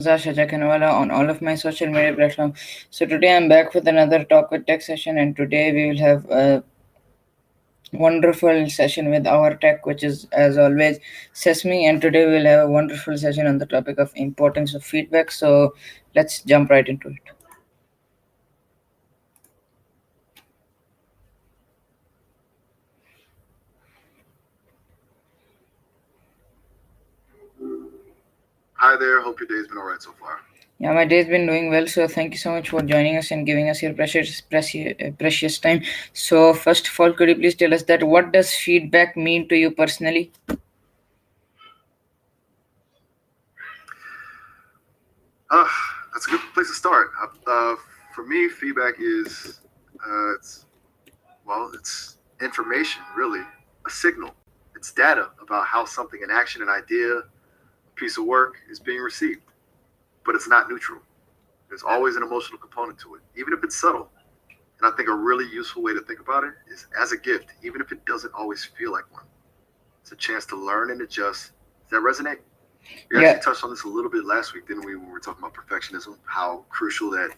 Hamzah Shajah CanvaWala on all of my social media platforms. So today I'm back with another talk with tech session, and today we will have a wonderful session with our tech, which is as always Sesame. And today we'll have a wonderful session on the topic of importance of feedback. So let's jump right into it. Hi there. Hope your day's been all right so far. Yeah, my day's been doing well. So thank you so much for joining us and giving us your precious time. So first of all, could you please tell us that what does feedback mean to you personally? Uh, that's a good place to start. For me, feedback is it's it's information, really, a signal. It's data about how something, an action, an idea, a piece of work is being received. But it's not neutral. There's always an emotional component to it, even if it's subtle. And I think a really useful way to think about it is as a gift, even if it doesn't always feel like one. It's a chance to learn and adjust. Does that resonate? We Yeah, actually touched on this a little bit last week, didn't we, when we were talking about perfectionism, how crucial that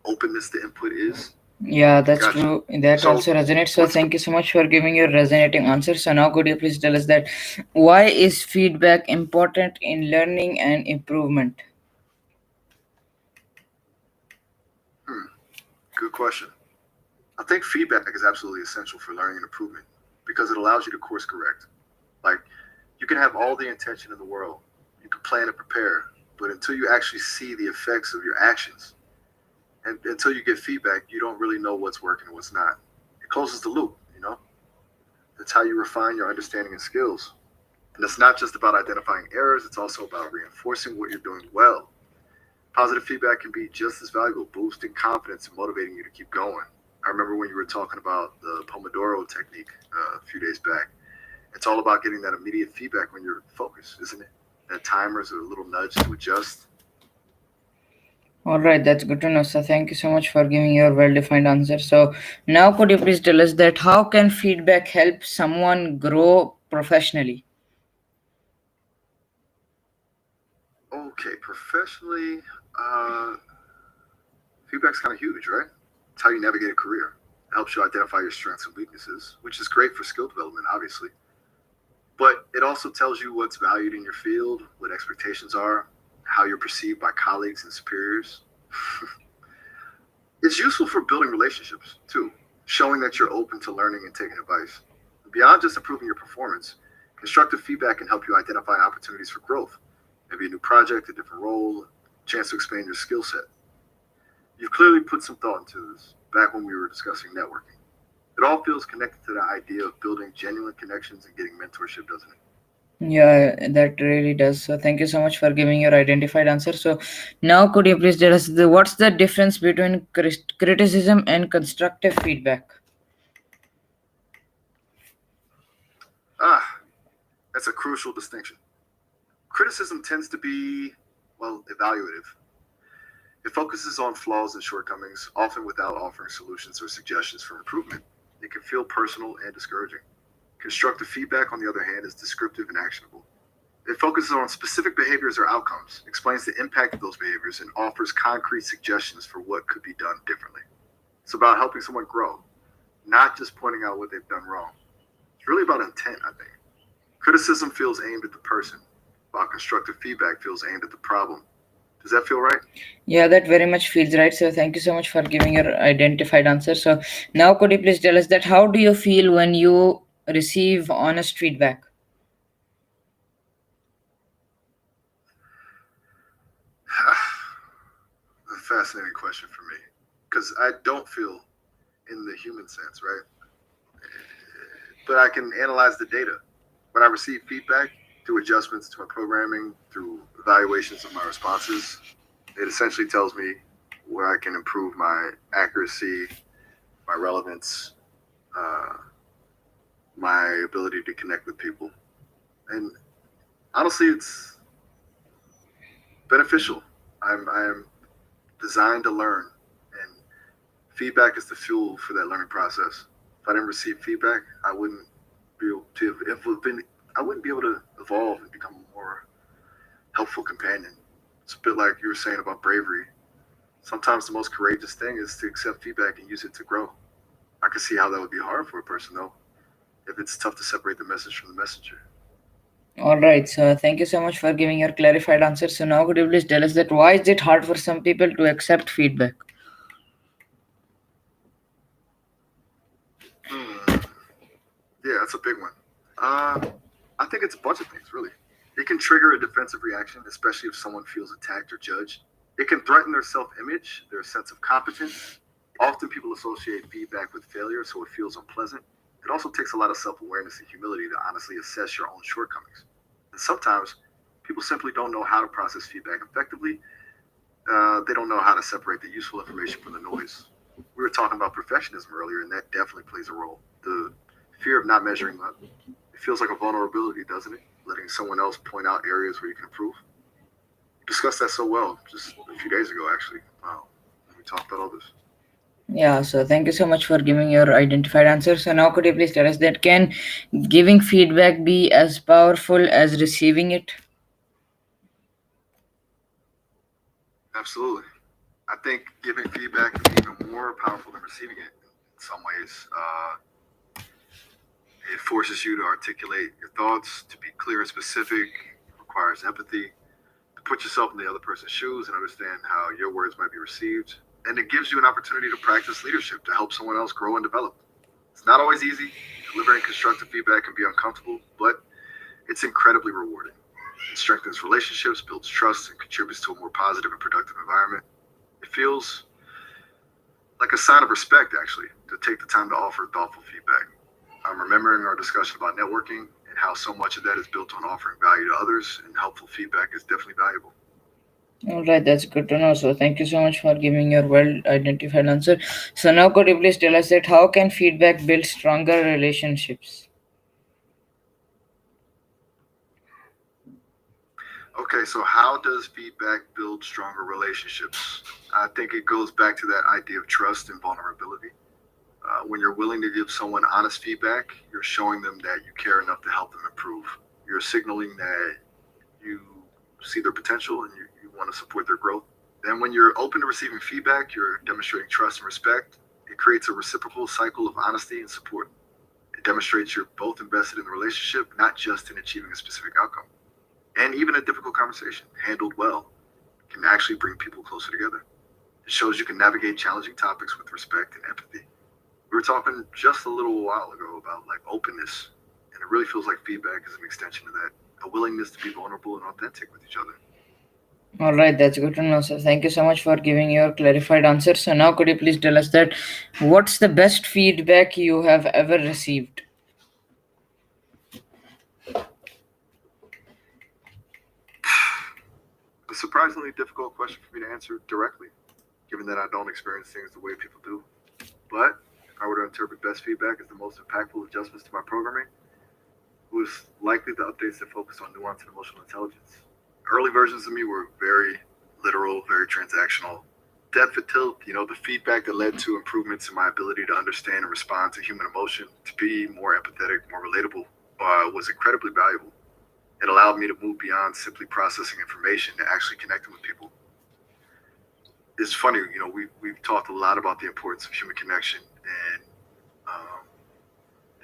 openness to input is? Yeah, that's Gotcha. true. That So, also resonates. So what's thank you so much for giving your resonating answer. So now could you please tell us that why is feedback important in learning and improvement? hmm, good question. I think feedback is absolutely essential for learning and improvement because it allows you to course correct. Like, you can have all the intention in the world, you can plan and prepare, but until you actually see the effects of your actions, and until you get feedback, you don't really know what's working and what's not. It closes the loop, you know? That's how you refine your understanding and skills. And it's not just about identifying errors, it's also about reinforcing what you're doing well. Positive feedback can be just as valuable, boosting confidence and motivating you to keep going. I remember when you were talking about the Pomodoro technique a few days back. It's all about getting that immediate feedback when you're focused, isn't it? That timer's a little nudge to adjust. All right, that's good to know. So thank you so much for giving your well-defined answer. So now could you please tell us that how can feedback help someone grow professionally? Okay, professionally, uh, feedback's kind of huge, right? It's how you navigate a career. It helps you identify your strengths and weaknesses, which is great for skill development, obviously. But it also tells you what's valued in your field, what expectations are, how you're perceived by colleagues and superiors. It's useful for building relationships, too, showing that you're open to learning and taking advice. Beyond just improving your performance, constructive feedback can help you identify opportunities for growth. Maybe a new project, a different role, a chance to expand your skill set. You've clearly put some thought into this back when we were discussing networking. It all feels connected to the idea of building genuine connections and getting mentorship, doesn't it? Yeah, that really does. So thank you so much for giving your identified answer. So now could you please tell us what's the difference between criticism and constructive feedback? Ah, that's a crucial distinction. Criticism tends to be, evaluative. It focuses on flaws and shortcomings, often without offering solutions or suggestions for improvement. It can feel personal and discouraging. Constructive feedback, on the other hand, is descriptive and actionable. It focuses on specific behaviors or outcomes, explains the impact of those behaviors, and offers concrete suggestions for what could be done differently. It's about helping someone grow, not just pointing out what they've done wrong. It's really about intent, I think. Criticism feels aimed at the person, while constructive feedback feels aimed at the problem. Does that feel right? Yeah, that very much feels right. So thank you so much for giving your identified answer. So now could you please tell us that how do you feel when you receive honest feedback? A fascinating question for me. Because I don't feel in the human sense, right? But I can analyze the data. When I receive feedback through adjustments to my programming, through evaluations of my responses, it essentially tells me where I can improve my accuracy, my relevance, uh, my ability to connect with people. And honestly, it's beneficial. I'm designed to learn, and feedback is the fuel for that learning process. If I didn't receive feedback, I wouldn't be able to I wouldn't be able to evolve and become a more helpful companion. It's a bit like you were saying about bravery. Sometimes the most courageous thing is to accept feedback and use it to grow. I can see how that would be hard for a person though, if it's tough to separate the message from the messenger. All right, so thank you so much for giving your clarified answer. So now could you please tell us that why is it hard for some people to accept feedback? Hmm. Yeah, that's a big one. Uh, I think it's a bunch of things, really. It can trigger a defensive reaction, especially if someone feels attacked or judged. It can threaten their self image, their sense of competence. Often people associate feedback with failure, so it feels unpleasant. It also takes a lot of self awareness and humility to honestly assess your own shortcomings. And sometimes people simply don't know how to process feedback effectively. They don't know how to separate the useful information from the noise. We were talking about perfectionism earlier, and that definitely plays a role. The fear of not measuring up. It feels like a vulnerability, doesn't it? Letting someone else point out areas where you can improve. You discussed that so well just a few days ago, actually. Wow. We talked about all this. Yeah, so thank you so much for giving your identified answer. So now could you please tell us that can giving feedback be as powerful as receiving it? Absolutely. I think giving feedback can be even more powerful than receiving it in some ways. It forces you to articulate your thoughts, to be clear and specific, it requires empathy, to put yourself in the other person's shoes and understand how your words might be received. And it gives you an opportunity to practice leadership, to help someone else grow and develop. It's not always easy. Delivering constructive feedback can be uncomfortable, but it's incredibly rewarding. It strengthens relationships, builds trust, and contributes to a more positive and productive environment. It feels like a sign of respect, actually, to take the time to offer thoughtful feedback. I'm remembering our discussion about networking and how so much of that is built on offering value to others, and helpful feedback is definitely valuable. All right, that's good to know. So thank you so much for giving your well identified answer. So now could you please tell us that how can feedback build stronger relationships? Okay, so how does feedback build stronger relationships? I think it goes back to that idea of trust and vulnerability. When you're willing to give someone honest feedback, you're showing them that you care enough to help them improve. You're signaling that you see their potential and you want to support their growth. And when you're open to receiving feedback, you're demonstrating trust and respect. It creates a reciprocal cycle of honesty and support. It demonstrates you're both invested in the relationship, not just in achieving a specific outcome. And even a difficult conversation, handled well, can actually bring people closer together. It shows you can navigate challenging topics with respect and empathy. We were talking just a little while ago about like openness, and it really feels like feedback is an extension of that, a willingness to be vulnerable and authentic with each other. All right, that's good to know. So thank you so much for giving your clarified answer. So now could you please tell us that what's the best feedback you have ever received? A surprisingly difficult question for me to answer directly, given that I don't experience things the way people do. But if I were to interpret best feedback as the most impactful adjustments to my programming, it was likely the updates that focused on nuance and emotional intelligence. Early versions of me were very literal, very transactional. Depth of tilt, the feedback that led to improvements in my ability to understand and respond to human emotion, to be more empathetic, more relatable, was incredibly valuable. It allowed me to move beyond simply processing information to actually connecting with people. It's funny, we've talked a lot about the importance of human connection, and um,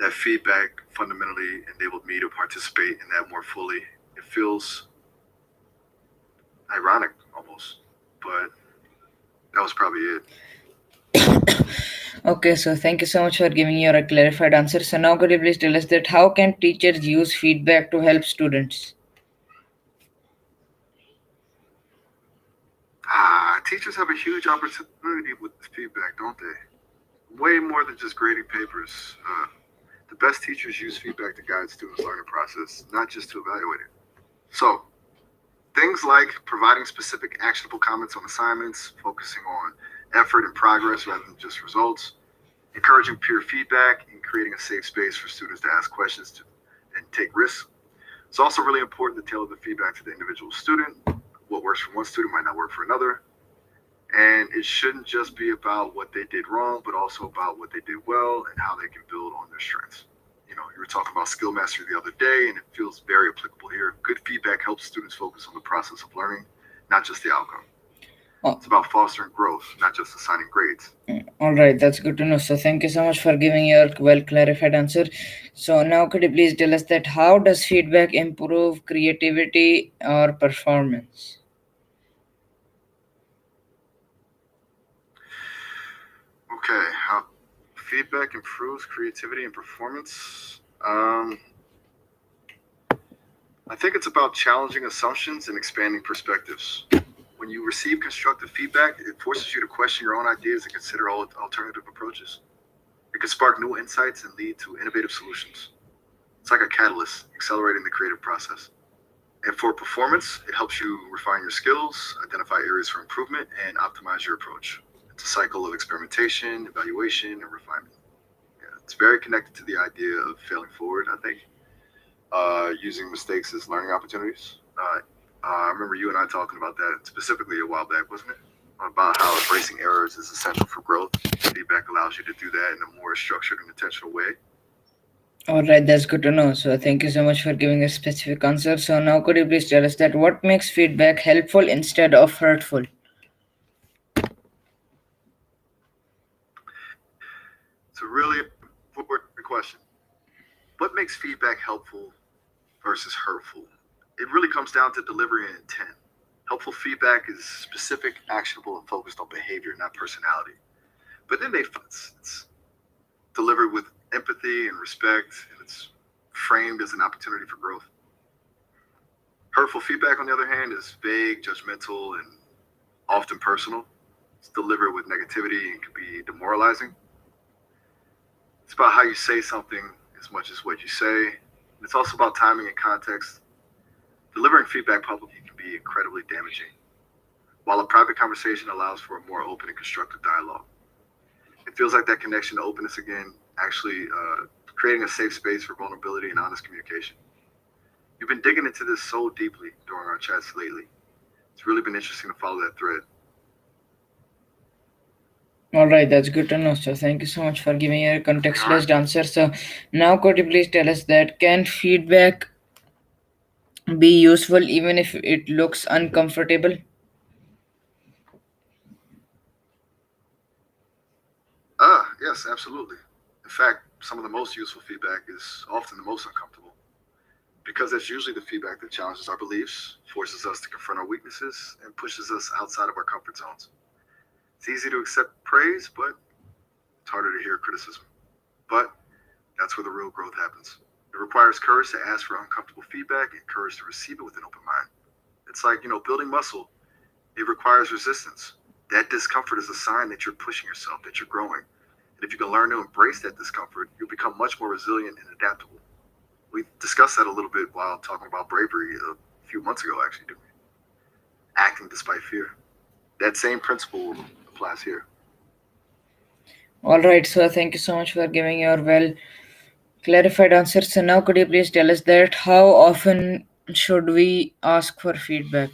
that feedback fundamentally enabled me to participate in that more fully. It feels ironic almost, but that was probably it. Okay, so thank you so much for giving your clarified answer. So now could you please tell us that how can teachers use feedback to help students? Teachers have a huge opportunity with feedback, don't they? Way more than just grading papers. The best teachers use feedback to guide students' learning process, not just to evaluate it. So, things like providing specific actionable comments on assignments, focusing on effort and progress rather than just results, encouraging peer feedback, and creating a safe space for students to ask questions and take risks. It's also really important to tailor the feedback to the individual student. What works for one student might not work for another. And it shouldn't just be about what they did wrong, but also about what they did well and how they can build on their strengths. You were talking about skill mastery the other day, and it feels very applicable here. Good feedback helps students focus on the process of learning, not just the outcome. Oh, It's about fostering growth, not just assigning grades. all right, that's good to know. So thank you so much for giving your well clarified answer. So now could you please tell us that how does feedback improve creativity or performance? Okay, how feedback improves creativity and performance. I think it's about challenging assumptions and expanding perspectives. When you receive constructive feedback, it forces you to question your own ideas and consider all alternative approaches. It can spark new insights and lead to innovative solutions. It's like a catalyst, accelerating the creative process. And for performance, it helps you refine your skills, identify areas for improvement, and optimize your approach. It's a cycle of experimentation, evaluation, and refinement. Yeah, it's very connected to the idea of failing forward, I think, using mistakes as learning opportunities. I remember you and I talking about that specifically a while back, wasn't it? About how embracing errors is essential for growth. Feedback allows you to do that in a more structured and intentional way. All right, that's good to know. So thank you so much for giving a specific answer. So now could you please tell us that what makes feedback helpful instead of hurtful? It's a really important question. What makes feedback helpful versus hurtful? It really comes down to delivery and intent. Helpful feedback is specific, actionable, and focused on behavior, not personality. But then it's delivered with empathy and respect, and it's framed as an opportunity for growth. Hurtful feedback, on the other hand, is vague, judgmental, and often personal. It's delivered with negativity and can be demoralizing. It's about how you say something as much as what you say. It's also about timing and context. Delivering feedback publicly can be incredibly damaging, while a private conversation allows for a more open and constructive dialogue. It feels like that connection to openness again, actually creating a safe space for vulnerability and honest communication. You've been digging into this so deeply during our chats lately. It's really been interesting to follow that thread. All right, that's good to know. So thank you so much for giving a All right. contextualized answer. So now could you please tell us that can feedback be useful even if it looks uncomfortable? Yes, absolutely. In fact, some of the most useful feedback is often the most uncomfortable because that's usually the feedback that challenges our beliefs, forces us to confront our weaknesses, and pushes us outside of our comfort zones. It's easy to accept praise, but it's harder to hear criticism. But that's where the real growth happens. It requires courage to ask for uncomfortable feedback and courage to receive it with an open mind. It's like, building muscle. It requires resistance. That discomfort is a sign that you're pushing yourself, that you're growing. And if you can learn to embrace that discomfort, you'll become much more resilient and adaptable. We discussed that a little bit while talking about bravery a few months ago, actually, didn't we? Acting despite fear. That same principle applies here. All right, so thank you so much for giving your well clarified answer. So now could you please tell us that how often should we ask for feedback?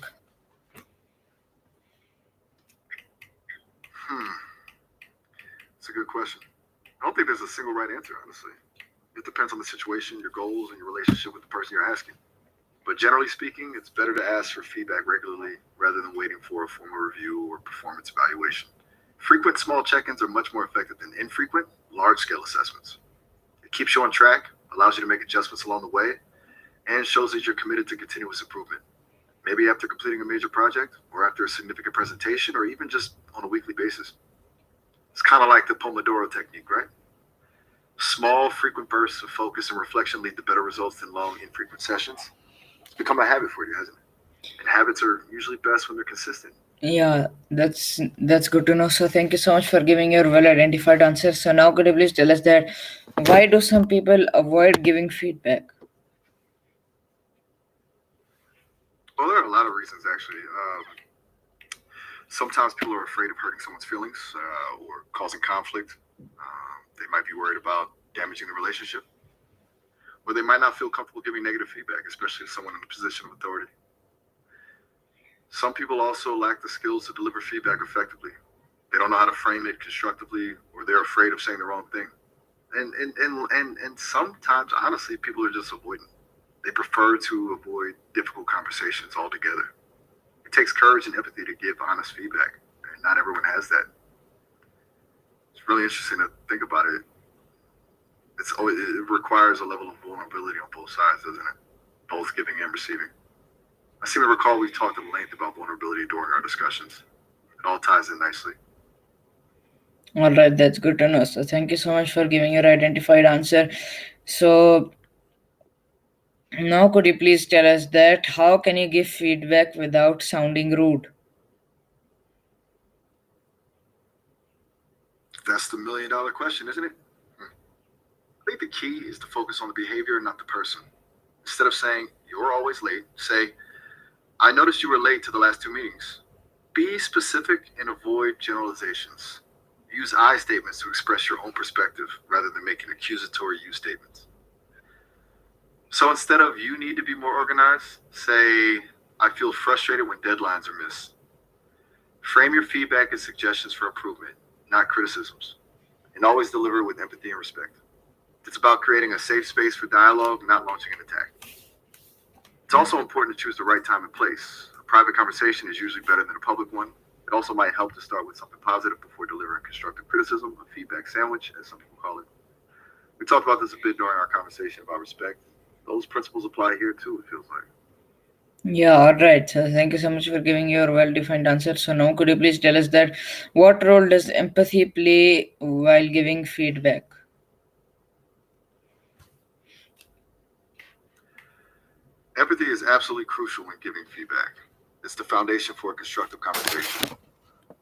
Hmm, it's a good question. I don't think there's a single right answer, honestly. It depends on the situation, your goals, and your relationship with the person you're asking. But generally speaking, it's better to ask for feedback regularly rather than waiting for a formal review or performance evaluation. Frequent small check ins are much more effective than infrequent, large scale assessments. It keeps you on track, allows you to make adjustments along the way, and shows that you're committed to continuous improvement. Maybe after completing a major project, or after a significant presentation, or even just on a weekly basis. It's kind of like the Pomodoro technique, right? Small, frequent bursts of focus and reflection lead to better results than long, infrequent sessions. It's become a habit for you, hasn't it? And habits are usually best when they're consistent. Yeah, that's good to know. So thank you so much for giving your well identified answer. So now could you please tell us that why do some people avoid giving feedback? Well, there are a lot of reasons, actually. Sometimes people are afraid of hurting someone's feelings or causing conflict. They might be worried about damaging the relationship, or they might not feel comfortable giving negative feedback, especially to someone in a position of authority. Some people also lack the skills to deliver feedback effectively. They don't know how to frame it constructively, or they're afraid of saying the wrong thing. And sometimes, honestly, people are just avoidant. They prefer to avoid difficult conversations altogether. takes courage and empathy to give honest feedback, and not everyone has that. It's really interesting to think about it. It requires a level of vulnerability on both sides, doesn't it? Both giving and receiving. I seem to recall we've talked at length about vulnerability during our discussions. It all ties in nicely. All right, that's good to know. So thank you so much for giving your identified answer. So now could you please tell us that how can you give feedback without sounding rude? That's the $1,000,000 question, isn't it? I think the key is to focus on the behavior, not the person. Instead of saying, "You're always late," say, "I noticed you were late to the last 2 meetings." Be specific and avoid generalizations. Use I statements to express your own perspective rather than making accusatory you statements. So instead of "you need to be more organized," say, "I feel frustrated when deadlines are missed." Frame your feedback as suggestions for improvement, not criticisms, and always deliver with empathy and respect. It's about creating a safe space for dialogue, not launching an attack. It's also important to choose the right time and place. A private conversation is usually better than a public one. It also might help to start with something positive before delivering constructive criticism, a feedback sandwich, as some people call it. We talked about this a bit during our conversation about respect. Those principles apply here too, it feels like. Yeah, all right. So thank you so much for giving your well-defined answer. So now could you please tell us that what role does empathy play while giving feedback? Empathy is absolutely crucial when giving feedback. It's the foundation for a constructive conversation.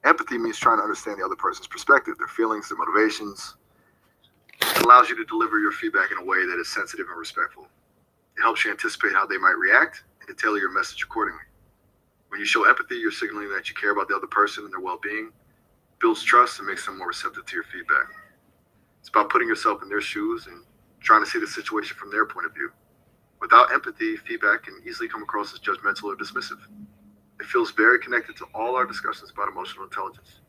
Empathy means trying to understand the other person's perspective, their feelings, their motivations. It allows you to deliver your feedback in a way that is sensitive and respectful. It helps you anticipate how they might react and to tailor your message accordingly. When you show empathy, you're signaling that you care about the other person and their well-being, builds trust, and makes them more receptive to your feedback. It's about putting yourself in their shoes and trying to see the situation from their point of view. Without empathy, feedback can easily come across as judgmental or dismissive. It feels very connected to all our discussions about emotional intelligence.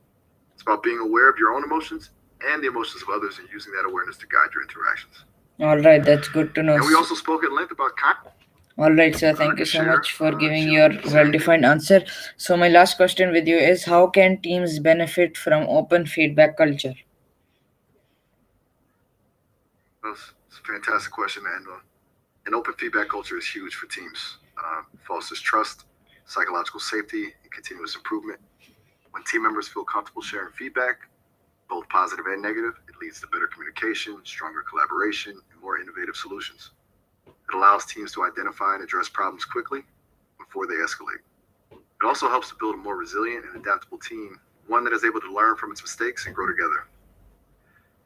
It's about being aware of your own emotions and the emotions of others and using that awareness to guide your interactions. All right, that's good to know. And we also spoke at length about kindness. All right, sir. Thank you so much for giving your well-defined answer. So my last question with you is, how can teams benefit from open feedback culture? That's a fantastic question, and an open feedback culture is huge for teams. It fosters trust, psychological safety, and continuous improvement. When team members feel comfortable sharing feedback, both positive and negative, it leads to better communication, stronger collaboration, and more innovative solutions. It allows teams to identify and address problems quickly before they escalate. It also helps to build a more resilient and adaptable team, one that is able to learn from its mistakes and grow together.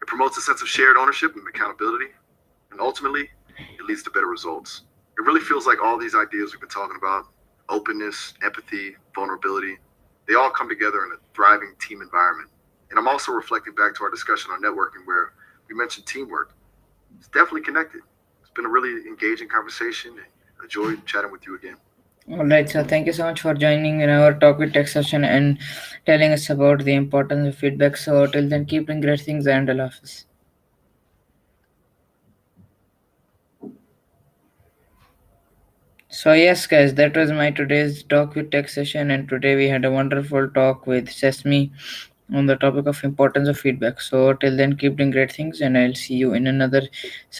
It promotes a sense of shared ownership and accountability, and ultimately, it leads to better results. It really feels like all these ideas we've been talking about, openness, empathy, vulnerability, they all come together in a thriving team environment. And I'm also reflecting back to our discussion on networking where we mentioned teamwork. It's definitely connected. It's been a really engaging conversation. I enjoyed chatting with you again. All right, so thank you so much for joining in our Talk with Tech session and telling us about the importance of feedback. So till then, keep doing great things and Allah Hafiz. So yes, guys, that was my today's Talk with Tech session, and today we had a wonderful talk with Sesame on the topic of importance of feedback. So till then, keep doing great things, and I'll see you in another